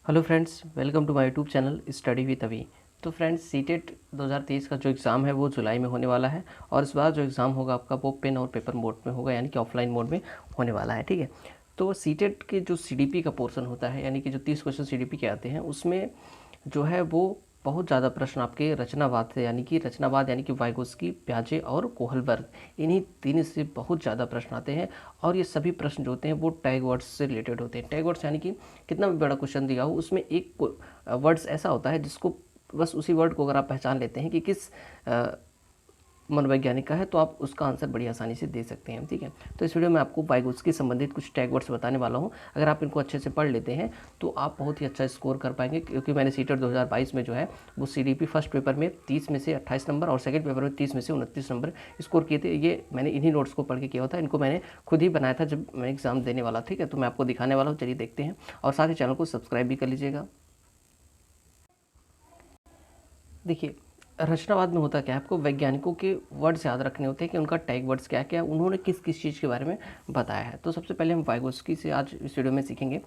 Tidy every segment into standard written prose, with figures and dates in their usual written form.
Hello friends, welcome to my YouTube channel study with Abhi. तो friends, CTET 2023 का जो exam है वो जुलाई में होने वाला है और इस बार जो एग्ज़ाम होगा आपका वो पेन और पेपर मोड में होगा, यानी कि ऑफलाइन मोड में होने वाला है। ठीक है, तो सीटेट के जो सीडीपी का पोर्शन होता है, यानी कि जो 30 क्वेश्चन सीडीपी के आते हैं, उसमें जो है वो बहुत ज़्यादा प्रश्न आपके रचनावाद से, यानी कि वाइगोस्की, प्याजे और कोहलबर्ग, इन्हीं तीन से बहुत ज़्यादा प्रश्न आते हैं। और ये सभी प्रश्न जो होते हैं वो टैग वर्ड्स से रिलेटेड होते हैं। टैग वर्ड्स यानी कि कितना भी बड़ा क्वेश्चन दिया हो, उसमें एक वर्ड्स ऐसा होता है जिसको बस उसी वर्ड को अगर आप पहचान लेते हैं कि किस मनोवैज्ञानिक का है, तो आप उसका आंसर बड़ी आसानी से दे सकते हैं। ठीक है, तो इस वीडियो में आपको वाइगोस्की संबंधित कुछ टैग वर्ड्स बताने वाला हूं। अगर आप इनको अच्छे से पढ़ लेते हैं तो आप बहुत ही अच्छा स्कोर कर पाएंगे, क्योंकि मैंने सीटेट 2022 में जो है वो सीडीपी फर्स्ट पेपर में 30 में से 28 नंबर और सेकंड पेपर में 30 में से 29 नंबर स्कोर किए थे। ये मैंने इन्हीं नोट्स को पढ़ के किया था, इनको मैंने खुद ही बनाया था जब मैं एग्ज़ाम देने वाला। ठीक है, तो मैं आपको दिखाने वाला हूँ, चलिए देखते हैं। और साथ ही चैनल को सब्सक्राइब भी कर लीजिएगा। देखिए, रचनावाद में होता क्या है, आपको वैज्ञानिकों के वर्ड्स याद रखने होते हैं कि उनका टैग वर्ड्स क्या क्या है, उन्होंने किस किस चीज़ के बारे में बताया है। तो सबसे पहले हम वाइगोस्की से आज इस वीडियो में सीखेंगे।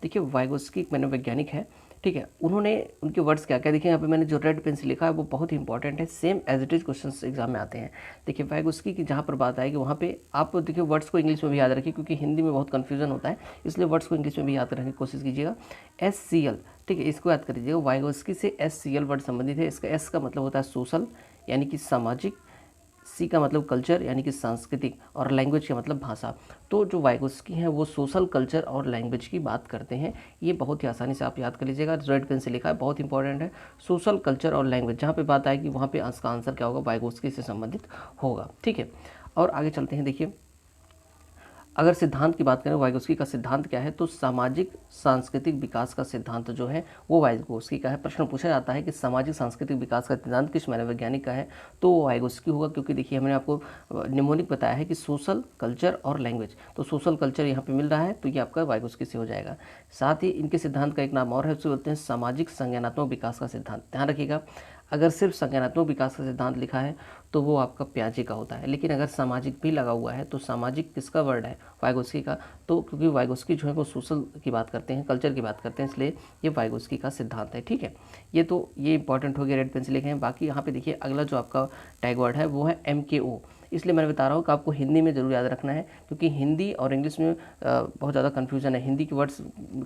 देखिए, वाइगोस्की एक मनोवैज्ञानिक है। ठीक है, उन्होंने उनके वर्ड्स क्या क्या, देखिए यहाँ पे मैंने जो रेड पेन से लिखा है वो बहुत ही इंपॉर्टेंट है, same as it is question exam में आते हैं। देखिए, वाइगोस्की की जहाँ पर बात आएगी वहाँ पे आप देखिए वर्ड्स को इंग्लिश में भी याद रखिए, क्योंकि हिंदी में बहुत कन्फ्यूजन होता है, इसलिए वर्ड्स को इंग्लिश में भी याद रखने की कोशिश कीजिएगा। SCL, ठीक है, इसको याद कर लीजिएगा। वाइगोस्की से SCL वर्ड संबंधित है। इसका S का मतलब होता है सोशल, यानी कि सामाजिक, C का मतलब कल्चर, यानी कि सांस्कृतिक, और लैंग्वेज का मतलब भाषा। तो जो वाइगोस्की हैं वो सोशल, कल्चर और लैंग्वेज की बात करते हैं। ये बहुत ही आसानी से आप याद कर लीजिएगा, रेड पेन से लिखा है, बहुत इंपॉर्टेंट है। सोशल, कल्चर और लैंग्वेज, जहाँ पे बात आएगी वहाँ पे इसका आंसर क्या होगा, वाइगोस्की से संबंधित होगा। ठीक है, और आगे चलते हैं। देखिए, अगर सिद्धांत की बात करें वाइगोस्की का सिद्धांत क्या है, तो सामाजिक सांस्कृतिक विकास का सिद्धांत जो है वो वाइगोस्की का है। प्रश्न पूछा जाता है कि सामाजिक सांस्कृतिक विकास का सिद्धांत किस मनोवैज्ञानिक का है, तो वो वाइगोस्की होगा, क्योंकि देखिए हमने आपको निमोनिक बताया है कि सोशल, कल्चर और लैंग्वेज, तो सोशल कल्चर यहाँ पे मिल रहा है, तो ये आपका वाइगोस्की से हो जाएगा। साथ ही इनके सिद्धांत का एक नाम और है, उसे बोलते हैं सामाजिक संज्ञानात्मक विकास का सिद्धांत। ध्यान रखिएगा, अगर सिर्फ संज्ञानात्मक विकास का सिद्धांत लिखा है तो वो आपका प्याजे का होता है, लेकिन अगर सामाजिक भी लगा हुआ है तो सामाजिक किसका वर्ड है, वाइगोस्की का। तो क्योंकि वाइगोस्की जो है वो सोशल की बात करते हैं, कल्चर की बात करते हैं, इसलिए ये वाइगोस्की का सिद्धांत है। ठीक है, ये इंपॉर्टेंट हो गया, रेड पेन से लिखे हैं। बाकी यहाँ पे देखिए अगला जो आपका टैग वर्ड है वो है MKO। इसलिए मैंने बता रहा हूँ कि आपको हिंदी में ज़रूर याद रखना है, क्योंकि हिंदी और इंग्लिश में बहुत ज़्यादा कन्फ्यूजन है। हिंदी के वर्ड्स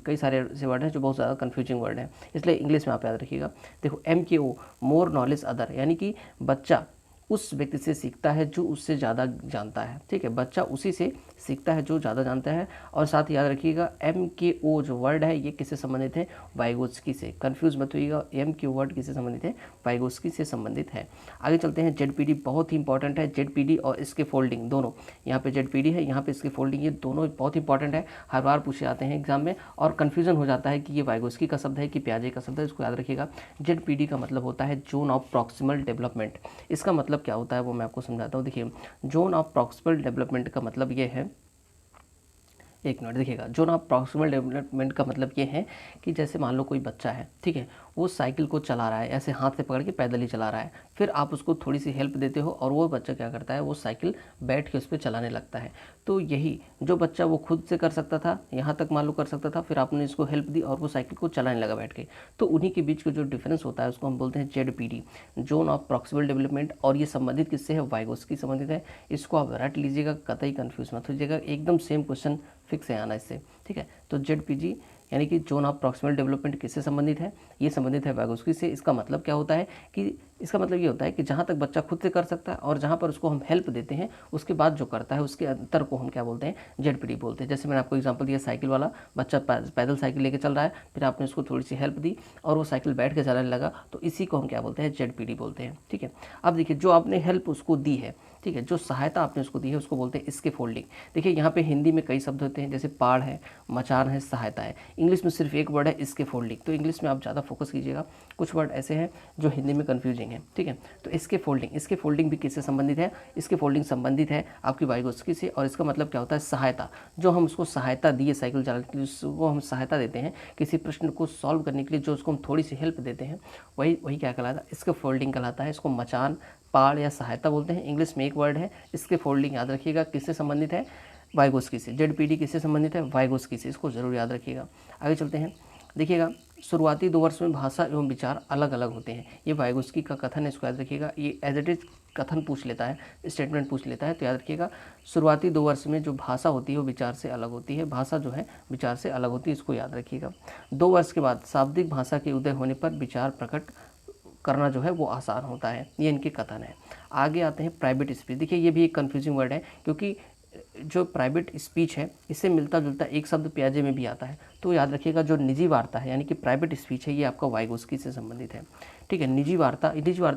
कई सारे ऐसे वर्ड हैं जो बहुत ज़्यादा कन्फ्यूजिंग वर्ड हैं, इसलिए इंग्लिश में आप याद रखिएगा। देखो, MKO, मोर नॉलेज अदर, यानी कि बच्चा उस व्यक्ति से सीखता है जो उससे ज़्यादा जानता है। ठीक है, बच्चा उसी से सीखता है जो ज़्यादा जानता है। और साथ ही याद रखिएगा MKO जो वर्ड है ये किससे संबंधित है, वाइगोस्की से। कन्फ्यूज मत होइएगा, MKO वर्ड किससे संबंधित है, वाइगोस्की से संबंधित है। आगे चलते हैं। ZPD बहुत ही इंपॉर्टेंट है। ZPD और इसके फोल्डिंग दोनों, यहाँ पे ZPD है, यहाँ पे इसके फोल्डिंग, ये दोनों बहुत इंपॉर्टेंट है, हर बार पूछे जाते हैं एग्जाम में, और कन्फ्यूजन हो जाता है कि ये वाइगोस्की का शब्द है कि प्याजे का शब्द है, इसको याद रखिएगा। ZPD का मतलब होता है जोन ऑफ प्रॉक्सिमल डेवलपमेंट। इसका मतलब क्या होता है वो मैं आपको समझाता हूँ। देखिए, जोन ऑफ प्रॉक्सिमल डेवलपमेंट का मतलब ये है, एक मिनट देखिएगा, जोन ऑफ प्रॉक्सिमल डेवलपमेंट का मतलब ये है कि जैसे मान लो कोई बच्चा है, ठीक है, वो साइकिल को चला रहा है, ऐसे हाथ से पकड़ के पैदल ही चला रहा है, फिर आप उसको थोड़ी सी हेल्प देते हो और वो बच्चा क्या करता है, वो साइकिल बैठ के उस पर चलाने लगता है। तो यही जो बच्चा वो खुद से कर सकता था, यहाँ तक मान लो कर सकता था, फिर आपने इसको हेल्प दी और वो साइकिल को चलाने लगा बैठ के, तो उन्हीं के बीच का जो डिफरेंस होता है उसको हम बोलते हैं ZPD, zone of proximal development. और ये संबंधित किससे है, वाइगोस्की संबंधित है। इसको आप रट लीजिएगा, कतई कन्फ्यूज मत होइएगा, एकदम सेम क्वेश्चन फिक्स है आना इससे। ठीक है, तो ZPG यानी कि जोन ऑफ प्रॉक्सिमल डेवलपमेंट किससे संबंधित है, ये संबंधित है वाइगोस्की से। इसका मतलब क्या होता है कि इसका मतलब ये होता है कि जहाँ तक बच्चा खुद से कर सकता है और जहाँ पर उसको हम हेल्प देते हैं उसके बाद जो करता है उसके अंतर को हम क्या बोलते हैं, ZPD बोलते हैं। जैसे मैंने आपको एग्जांपल दिया, साइकिल वाला बच्चा पैदल साइकिल लेके चल रहा है, फिर आपने उसको थोड़ी सी हेल्प दी और वो साइकिल बैठ के चलाने लगा, तो इसी को हम क्या बोलते हैं, ZPD बोलते हैं। ठीक है, अब देखिए, जो आपने हेल्प उसको दी है, ठीक है, जो सहायता आपने उसको दी है उसको बोलते हैं इसके फोल्डिंग। देखिए, यहाँ पे हिंदी में कई शब्द होते हैं, जैसे पाड़ है, मचान है, सहायता है। इंग्लिश में सिर्फ एक वर्ड है इसके फोल्डिंग, तो इंग्लिश में आप ज़्यादा फोकस कीजिएगा, कुछ वर्ड ऐसे हैं जो हिंदी में कन्फ्यूजिंग है। ठीक है, तो इसके फोल्डिंग भी किससे संबंधित है, इसके फोल्डिंग संबंधित है आपकी वाइगोस्की से। और इसका मतलब क्या होता है, सहायता, जो हम उसको सहायता दिए साइकिल चलाने के लिए, उसको हम सहायता देते हैं किसी प्रश्न को सॉल्व करने के लिए, जो उसको हम थोड़ी सी हेल्प देते हैं, वही क्या कहलाता है, इसका फोल्डिंग कहलाता है। इसको मचान, पाड़ या सहायता बोलते हैं। इंग्लिश में एक वर्ड है, इसके फोल्डिंग याद रखिएगा किससे संबंधित है, वाइगोस्की से। ZPD किससे संबंधित है, वाइगोस्की से, इसको जरूर याद रखिएगा। आगे चलते हैं। देखिएगा, शुरुआती 2 वर्ष में भाषा एवं विचार अलग अलग होते हैं। ये वाइगोत्स्की का कथन है, इसको याद रखिएगा। ये एज इट इज़ कथन पूछ लेता है, स्टेटमेंट पूछ लेता है, तो याद रखिएगा शुरुआती 2 वर्ष में जो भाषा होती है वो विचार से अलग होती है। भाषा जो है विचार से अलग होती है, इसको याद रखिएगा। 2 वर्ष के बाद शाब्दिक भाषा के उदय होने पर विचार प्रकट करना जो है वो आसान होता है। ये इनके कथन है। आगे आते हैं प्राइवेट स्पीच। देखिए ये भी एक कन्फ्यूजिंग वर्ड है, क्योंकि जो प्राइवेट स्पीच है इससे मिलता जुलता एक शब्द प्याजे में भी आता है। तो याद रखिएगा जो निजी वार्ता है यानी कि प्राइवेट स्पीच है, ये आपका वाइगोत्स्की से संबंधित है। ठीक है, निजी वार्ता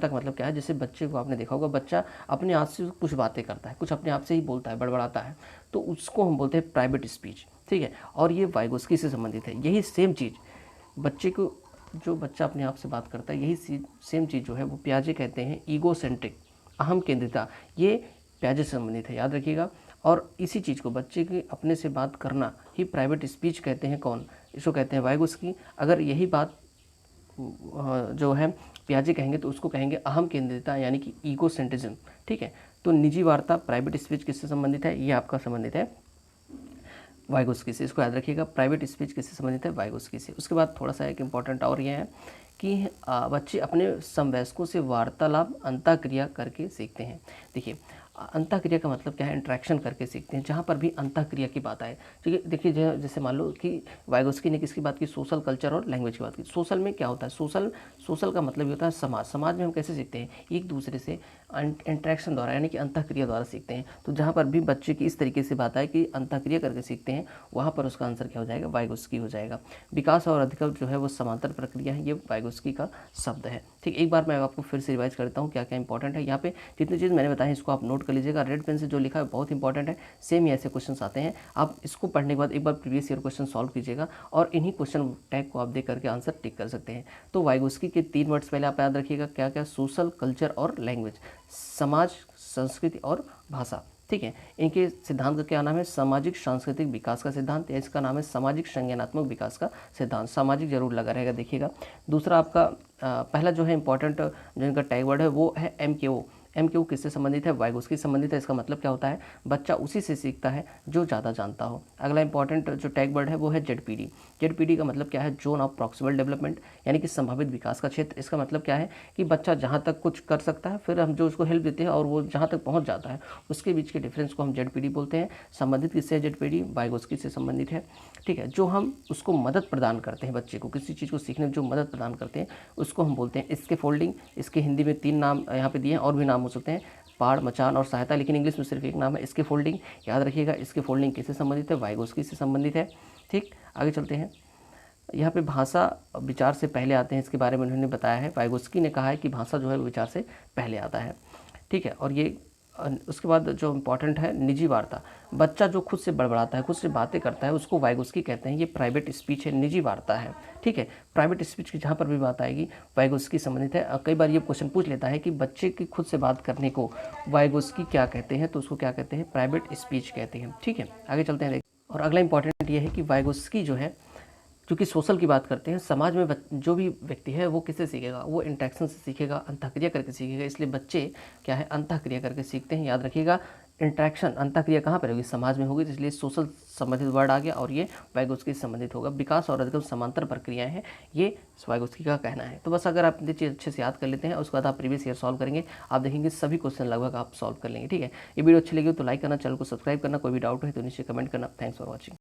का मतलब क्या है? जैसे बच्चे को आपने देखा होगा, बच्चा अपने आप से कुछ बातें करता है, कुछ अपने आप से ही बोलता है, बड़बड़ाता है, तो उसको हम बोलते हैं प्राइवेट स्पीच। ठीक है, और ये वाइगोत्स्की से संबंधित है। यही सेम चीज़ बच्चे को, जो बच्चा अपने आप से बात करता है, यही सेम चीज़ जो है वो प्याजे कहते हैं ईगोसेंट्रिक, अहम केंद्रिता। ये प्याजे से संबंधित है, याद रखिएगा। और इसी चीज़ को, बच्चे के अपने से बात करना ही प्राइवेट स्पीच कहते हैं। कौन? इसको कहते हैं वाइगोत्स्की। अगर यही बात जो है प्याजे कहेंगे तो उसको कहेंगे अहम केंद्रिता यानी कि ईगोसेंट्रिज्म। ठीक है, तो निजी वार्ता प्राइवेट स्पीच किससे संबंधित है? ये आपका संबंधित है वाइगोत्स्की से, इसको याद रखिएगा। प्राइवेट स्पीच किससे संबंधित है? वाइगोत्स्की से। उसके बाद थोड़ा सा एक इम्पॉर्टेंट और ये है कि बच्चे अपने समवयस्कों से वार्तालाप अंतःक्रिया करके सीखते हैं। देखिए अंतःक्रिया का मतलब क्या है? इंटरेक्शन करके सीखते हैं। जहाँ पर भी अंतःक्रिया की बात आए, ठीक है, देखिए जैसे मान लो कि वाइगोत्स्की ने किसकी बात की? सोशल, कल्चर और लैंग्वेज की बात की। सोशल में क्या होता है? सोशल का मतलब होता है समाज। समाज में हम कैसे सीखते हैं? एक दूसरे से इंटरेक्शन द्वारा यानी कि अंतःक्रिया द्वारा सीखते हैं। तो जहाँ पर भी बच्चे की इस तरीके से बात आए कि अंतःक्रिया करके सीखते हैं, वहाँ पर उसका आंसर क्या हो जाएगा? वाइगोत्स्की हो जाएगा। विकास और अधिगम जो है वो समांतर प्रक्रिया है, ये वाइगोत्स्की का शब्द है। ठीक, एक बार मैं आपको फिर से रिवाइज करता हूँ क्या क्या इंपॉर्टेंट है। यहाँ पे जितनी चीज़ मैंने बताई इसको आप नोट कर लीजिएगा। रेड पेन से जो लिखा है बहुत इंपॉर्टेंट है। सेम ही ऐसे क्वेश्चंस आते हैं, आप इसको पढ़ने के बाद एक बार प्रीवियस ईयर क्वेश्चन सॉल्व कीजिएगा और इन्हीं क्वेश्चन टैग को आप देख करके आंसर टिक कर सकते हैं। तो वाइगोत्स्की के 3 वर्ड्स पहले आप याद रखिएगा, क्या क्या? सोशल, कल्चर और लैंग्वेज, समाज, संस्कृति और भाषा। ठीक है, इनके सिद्धांत का क्या नाम है? सामाजिक सांस्कृतिक विकास का सिद्धांत, या इसका नाम है सामाजिक संज्ञानात्मक विकास का सिद्धांत। सामाजिक जरूर लगा रहेगा, देखिएगा। दूसरा आपका पहला जो है इंपॉर्टेंट जो इनका टैग वर्ड है वो है MKO। MKO किससे संबंधित है? वाइगोत्स्की से संबंधित है। इसका मतलब क्या होता है? बच्चा उसी से सीखता है जो ज़्यादा जानता हो। अगला इंपॉर्टेंट जो टैग वर्ड है वो है ZPD। ZPD का मतलब क्या है? जोन ऑफ प्रॉक्सिमल डेवलपमेंट, यानी कि संभावित विकास का क्षेत्र। इसका मतलब क्या है कि बच्चा जहाँ तक कुछ कर सकता है, फिर हम जो उसको हेल्प देते हैं और वो जहाँ तक पहुँच जाता है, उसके बीच के डिफरेंस को हम ZPD बोलते हैं। संबंधित किससे है ZPD? वाइगोत्स्की से संबंधित है। ठीक है, जो हम उसको मदद प्रदान करते हैं, बच्चे को किसी चीज़ को सीखने में जो मदद प्रदान करते हैं उसको हम बोलते हैं इसके फोल्डिंग। इसके हिंदी में 3 नाम यहाँ पे दिए हैं, और भी नाम हो सकते हैं, पाड़, मचान और सहायता, लेकिन इंग्लिश में सिर्फ एक नाम है इसके फोल्डिंग। याद रखिएगा, इसके फोल्डिंग किससे संबंधित है? वाइगोत्स्की से संबंधित है। ठीक, आगे चलते हैं। यहाँ पे भाषा विचार से पहले आते हैं, इसके बारे में उन्होंने बताया है। वाइगोत्स्की ने कहा है कि भाषा जो है विचार से पहले आता है। ठीक है, और ये उसके बाद जो इम्पोर्टेंट है निजी वार्ता। बच्चा जो खुद से बड़बड़ाता है, खुद से बातें करता है, उसको वाइगोत्स्की कहते हैं। ये प्राइवेट स्पीच है, निजी वार्ता है। ठीक है, प्राइवेट स्पीच की जहाँ पर भी बात आएगी वाइगोत्स्की संबंधित है। कई बार ये क्वेश्चन पूछ लेता है कि बच्चे की खुद से बात करने को वाइगोत्स्की क्या कहते हैं, तो उसको क्या कहते हैं? प्राइवेट स्पीच कहते हैं। ठीक है, आगे चलते हैं। और अगला इंपॉर्टेंट ये है कि वाइगोत्स्की जो है, क्योंकि सोशल की बात करते हैं, समाज में जो भी व्यक्ति है वो किससे सीखेगा? वो इंटरेक्शन से सीखेगा, अंतःक्रिया करके सीखेगा। इसलिए बच्चे क्या है? अंतःक्रिया करके सीखते हैं। याद रखिएगा, इंटरेक्शन, अंतःक्रिया कहाँ पर होगी? समाज में होगी, इसलिए सोशल संबंधित वर्ड आ गया और ये वाइगोत्स्की से संबंधित होगा। विकास और अधिगम समांतर प्रक्रियाएं हैं, ये वाइगोत्स्की का कहना है। तो बस अगर आप ये चीज़ अच्छे से याद कर लेते हैं, उसके बाद आप प्रीवियस ईयर सॉल्व करेंगे, आप देखेंगे सभी क्वेश्चन लगभग आप सॉल्व कर लेंगे। ठीक है, ये वीडियो अच्छी लगी तो लाइक करना, चैनल को सब्सक्राइब करना, कोई भी डाउट है तो नीचे कमेंट करना। Thanks for watching.